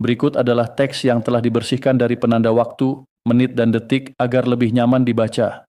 Berikut adalah teks yang telah dibersihkan dari penanda waktu, menit dan detik agar lebih nyaman dibaca.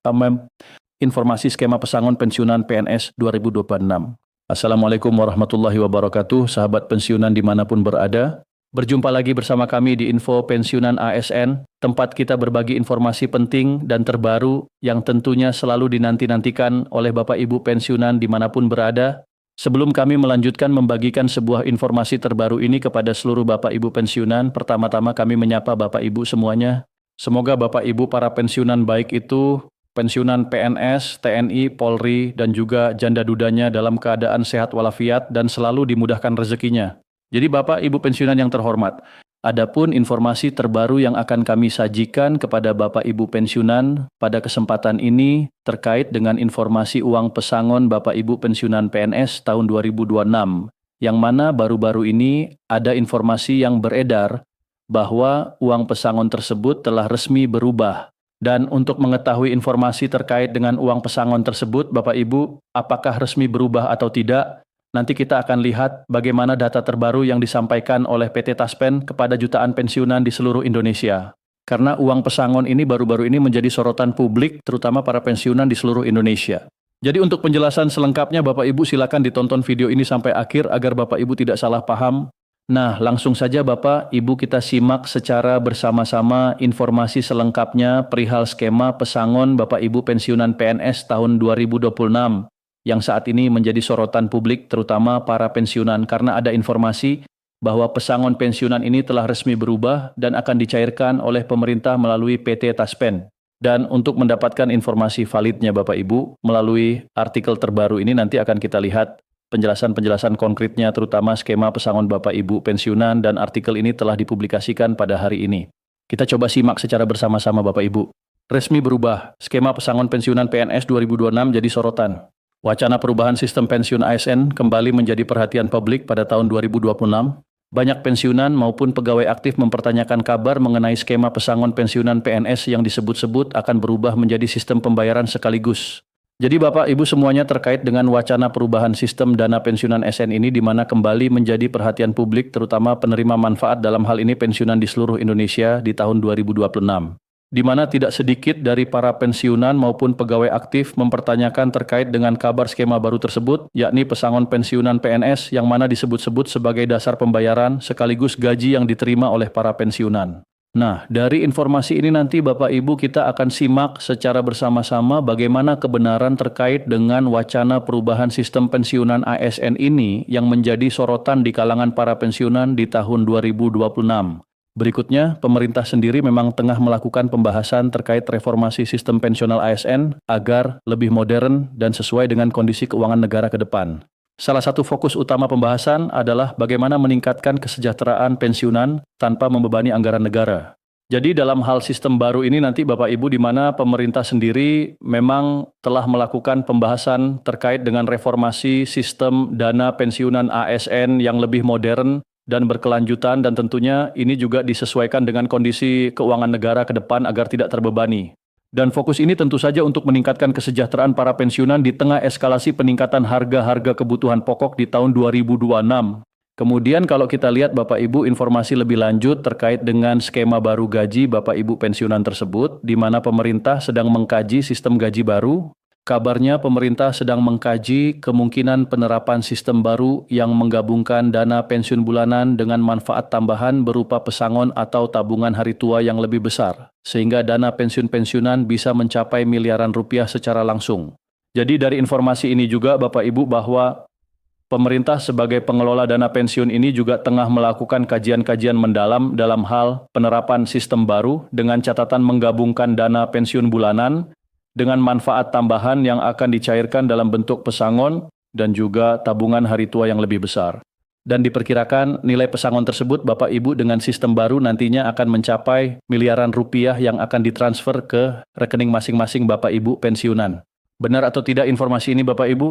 Informasi skema pesangon pensiunan PNS 2026. Assalamualaikum warahmatullahi wabarakatuh, sahabat pensiunan dimanapun berada. Berjumpa lagi bersama kami di Info Pensiunan ASN, tempat kita berbagi informasi penting dan terbaru yang tentunya selalu dinanti-nantikan oleh Bapak Ibu pensiunan dimanapun berada. Sebelum kami melanjutkan membagikan sebuah informasi terbaru ini kepada seluruh Bapak Ibu pensiunan, pertama-tama kami menyapa Bapak Ibu semuanya. Semoga Bapak Ibu para pensiunan baik itu pensiunan PNS, TNI, Polri, dan juga janda dudanya dalam keadaan sehat walafiat dan selalu dimudahkan rezekinya. Jadi Bapak Ibu pensiunan yang terhormat, adapun informasi terbaru yang akan kami sajikan kepada Bapak Ibu pensiunan pada kesempatan ini terkait dengan informasi uang pesangon Bapak Ibu pensiunan PNS tahun 2026, yang mana baru-baru ini ada informasi yang beredar bahwa uang pesangon tersebut telah resmi berubah. Dan untuk mengetahui informasi terkait dengan uang pesangon tersebut, Bapak Ibu, apakah resmi berubah atau tidak, nanti kita akan lihat bagaimana data terbaru yang disampaikan oleh PT Taspen kepada jutaan pensiunan di seluruh Indonesia. Karena uang pesangon ini baru-baru ini menjadi sorotan publik, terutama para pensiunan di seluruh Indonesia. Jadi untuk penjelasan selengkapnya, Bapak Ibu silakan ditonton video ini sampai akhir agar Bapak Ibu tidak salah paham. Nah, langsung saja Bapak Ibu kita simak secara bersama-sama informasi selengkapnya perihal skema pesangon Bapak Ibu pensiunan PNS tahun 2026 yang saat ini menjadi sorotan publik terutama para pensiunan karena ada informasi bahwa pesangon pensiunan ini telah resmi berubah dan akan dicairkan oleh pemerintah melalui PT Taspen. Dan untuk mendapatkan informasi validnya Bapak Ibu melalui artikel terbaru ini nanti akan kita lihat penjelasan-penjelasan konkretnya terutama skema pesangon Bapak Ibu pensiunan dan artikel ini telah dipublikasikan pada hari ini. Kita coba simak secara bersama-sama Bapak Ibu. Resmi berubah, skema pesangon pensiunan PNS 2026 jadi sorotan. Wacana perubahan sistem pensiun ASN kembali menjadi perhatian publik pada tahun 2026. Banyak pensiunan maupun pegawai aktif mempertanyakan kabar mengenai skema pesangon pensiunan PNS yang disebut-sebut akan berubah menjadi sistem pembayaran sekaligus. Jadi Bapak Ibu semuanya terkait dengan wacana perubahan sistem dana pensiunan ASN ini di mana kembali menjadi perhatian publik terutama penerima manfaat dalam hal ini pensiunan di seluruh Indonesia di tahun 2026. Di mana tidak sedikit dari para pensiunan maupun pegawai aktif mempertanyakan terkait dengan kabar skema baru tersebut, yakni pesangon pensiunan PNS yang mana disebut-sebut sebagai dasar pembayaran sekaligus gaji yang diterima oleh para pensiunan. Nah, dari informasi ini nanti Bapak Ibu kita akan simak secara bersama-sama bagaimana kebenaran terkait dengan wacana perubahan sistem pensiunan ASN ini yang menjadi sorotan di kalangan para pensiunan di tahun 2026. Berikutnya, pemerintah sendiri memang tengah melakukan pembahasan terkait reformasi sistem pensiunal ASN agar lebih modern dan sesuai dengan kondisi keuangan negara ke depan. Salah satu fokus utama pembahasan adalah bagaimana meningkatkan kesejahteraan pensiunan tanpa membebani anggaran negara. Jadi dalam hal sistem baru ini nanti Bapak Ibu di mana pemerintah sendiri memang telah melakukan pembahasan terkait dengan reformasi sistem dana pensiunan ASN yang lebih modern dan berkelanjutan dan tentunya ini juga disesuaikan dengan kondisi keuangan negara ke depan agar tidak terbebani. Dan fokus ini tentu saja untuk meningkatkan kesejahteraan para pensiunan di tengah eskalasi peningkatan harga-harga kebutuhan pokok di tahun 2026. Kemudian kalau kita lihat Bapak Ibu informasi lebih lanjut terkait dengan skema baru gaji Bapak Ibu pensiunan tersebut, di mana pemerintah sedang mengkaji sistem gaji baru. Kabarnya pemerintah sedang mengkaji kemungkinan penerapan sistem baru yang menggabungkan dana pensiun bulanan dengan manfaat tambahan berupa pesangon atau tabungan hari tua yang lebih besar, sehingga dana pensiun-pensiunan bisa mencapai miliaran rupiah secara langsung. Jadi dari informasi ini juga Bapak Ibu bahwa pemerintah sebagai pengelola dana pensiun ini juga tengah melakukan kajian-kajian mendalam dalam hal penerapan sistem baru dengan catatan menggabungkan dana pensiun bulanan dengan manfaat tambahan yang akan dicairkan dalam bentuk pesangon dan juga tabungan hari tua yang lebih besar. Dan diperkirakan nilai pesangon tersebut Bapak Ibu dengan sistem baru nantinya akan mencapai miliaran rupiah yang akan ditransfer ke rekening masing-masing Bapak Ibu pensiunan. Benar atau tidak informasi ini Bapak Ibu?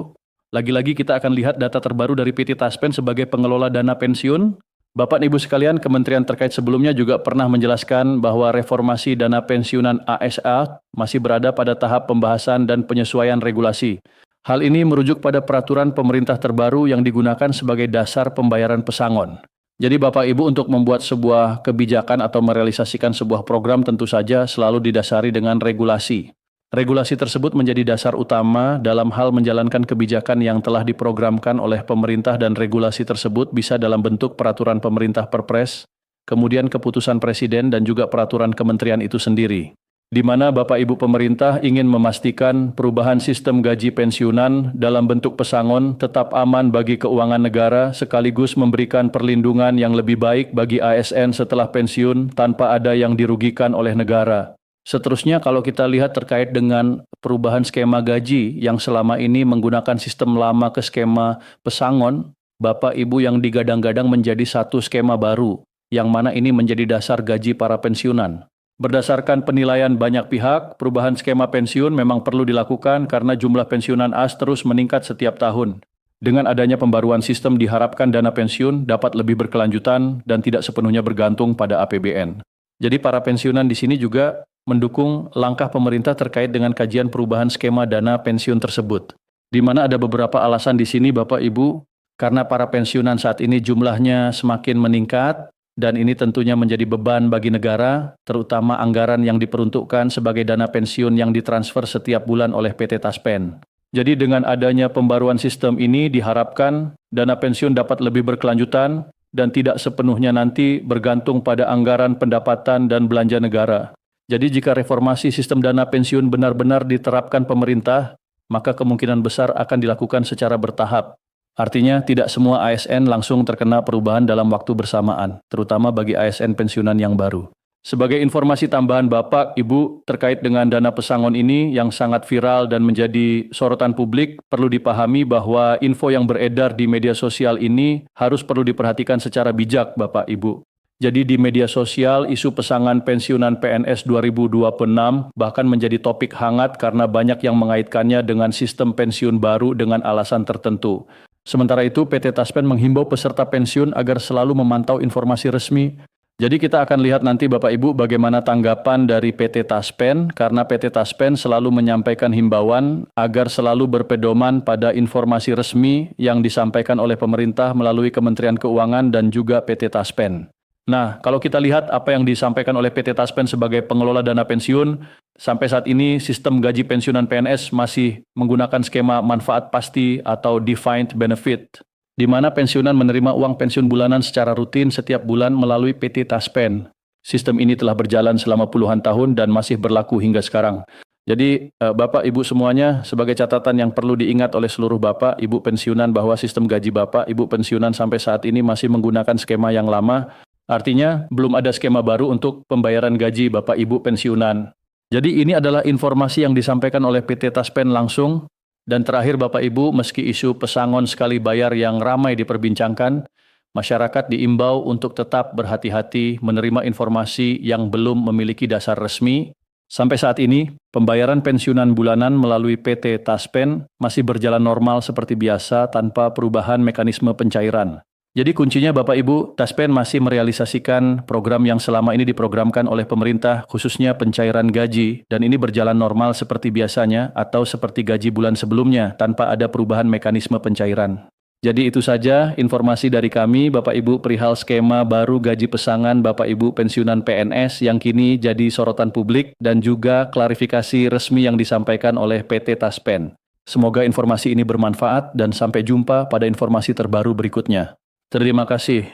Lagi-lagi kita akan lihat data terbaru dari PT Taspen sebagai pengelola dana pensiun. Bapak dan Ibu sekalian, kementerian terkait sebelumnya juga pernah menjelaskan bahwa reformasi dana pensiunan ASA masih berada pada tahap pembahasan dan penyesuaian regulasi. Hal ini merujuk pada peraturan pemerintah terbaru yang digunakan sebagai dasar pembayaran pesangon. Jadi Bapak Ibu untuk membuat sebuah kebijakan atau merealisasikan sebuah program tentu saja selalu didasari dengan regulasi. Regulasi tersebut menjadi dasar utama dalam hal menjalankan kebijakan yang telah diprogramkan oleh pemerintah dan regulasi tersebut bisa dalam bentuk peraturan pemerintah Perpres, kemudian keputusan Presiden dan juga peraturan kementerian itu sendiri. Di mana Bapak Ibu pemerintah ingin memastikan perubahan sistem gaji pensiunan dalam bentuk pesangon tetap aman bagi keuangan negara sekaligus memberikan perlindungan yang lebih baik bagi ASN setelah pensiun tanpa ada yang dirugikan oleh negara. Seterusnya kalau kita lihat terkait dengan perubahan skema gaji yang selama ini menggunakan sistem lama ke skema pesangon, Bapak Ibu yang digadang-gadang menjadi satu skema baru, yang mana ini menjadi dasar gaji para pensiunan. Berdasarkan penilaian banyak pihak, perubahan skema pensiun memang perlu dilakukan karena jumlah pensiunan AS terus meningkat setiap tahun. Dengan adanya pembaruan sistem diharapkan dana pensiun dapat lebih berkelanjutan dan tidak sepenuhnya bergantung pada APBN. Jadi para pensiunan di sini juga mendukung langkah pemerintah terkait dengan kajian perubahan skema dana pensiun tersebut. Di mana ada beberapa alasan di sini Bapak Ibu, karena para pensiunan saat ini jumlahnya semakin meningkat, dan ini tentunya menjadi beban bagi negara, terutama anggaran yang diperuntukkan sebagai dana pensiun yang ditransfer setiap bulan oleh PT Taspen. Jadi dengan adanya pembaruan sistem ini diharapkan dana pensiun dapat lebih berkelanjutan dan tidak sepenuhnya nanti bergantung pada anggaran pendapatan dan belanja negara. Jadi jika reformasi sistem dana pensiun benar-benar diterapkan pemerintah, maka kemungkinan besar akan dilakukan secara bertahap. Artinya tidak semua ASN langsung terkena perubahan dalam waktu bersamaan, terutama bagi ASN pensiunan yang baru. Sebagai informasi tambahan Bapak, Ibu terkait dengan dana pesangon ini yang sangat viral dan menjadi sorotan publik, perlu dipahami bahwa info yang beredar di media sosial ini harus perlu diperhatikan secara bijak Bapak Ibu. Jadi di media sosial isu pesangon pensiunan PNS 2026 bahkan menjadi topik hangat karena banyak yang mengaitkannya dengan sistem pensiun baru dengan alasan tertentu. Sementara itu, PT Taspen menghimbau peserta pensiun agar selalu memantau informasi resmi. Jadi kita akan lihat nanti Bapak Ibu bagaimana tanggapan dari PT Taspen, karena PT Taspen selalu menyampaikan himbauan agar selalu berpedoman pada informasi resmi yang disampaikan oleh pemerintah melalui Kementerian Keuangan dan juga PT Taspen. Nah, kalau kita lihat apa yang disampaikan oleh PT Taspen sebagai pengelola dana pensiun, sampai saat ini sistem gaji pensiunan PNS masih menggunakan skema manfaat pasti atau defined benefit, di mana pensiunan menerima uang pensiun bulanan secara rutin setiap bulan melalui PT Taspen. Sistem ini telah berjalan selama puluhan tahun dan masih berlaku hingga sekarang. Jadi Bapak Ibu semuanya sebagai catatan yang perlu diingat oleh seluruh Bapak Ibu pensiunan bahwa sistem gaji Bapak Ibu pensiunan sampai saat ini masih menggunakan skema yang lama. Artinya belum ada skema baru untuk pembayaran gaji Bapak Ibu pensiunan. Jadi ini adalah informasi yang disampaikan oleh PT Taspen langsung. Dan terakhir Bapak Ibu, meski isu pesangon sekali bayar yang ramai diperbincangkan, masyarakat diimbau untuk tetap berhati-hati menerima informasi yang belum memiliki dasar resmi. Sampai saat ini, pembayaran pensiunan bulanan melalui PT Taspen masih berjalan normal seperti biasa tanpa perubahan mekanisme pencairan. Jadi kuncinya Bapak Ibu, Taspen masih merealisasikan program yang selama ini diprogramkan oleh pemerintah, khususnya pencairan gaji, dan ini berjalan normal seperti biasanya atau seperti gaji bulan sebelumnya, tanpa ada perubahan mekanisme pencairan. Jadi itu saja informasi dari kami, Bapak Ibu, perihal skema baru gaji pesangon Bapak Ibu pensiunan PNS yang kini jadi sorotan publik dan juga klarifikasi resmi yang disampaikan oleh PT Taspen. Semoga informasi ini bermanfaat dan sampai jumpa pada informasi terbaru berikutnya. Terima kasih.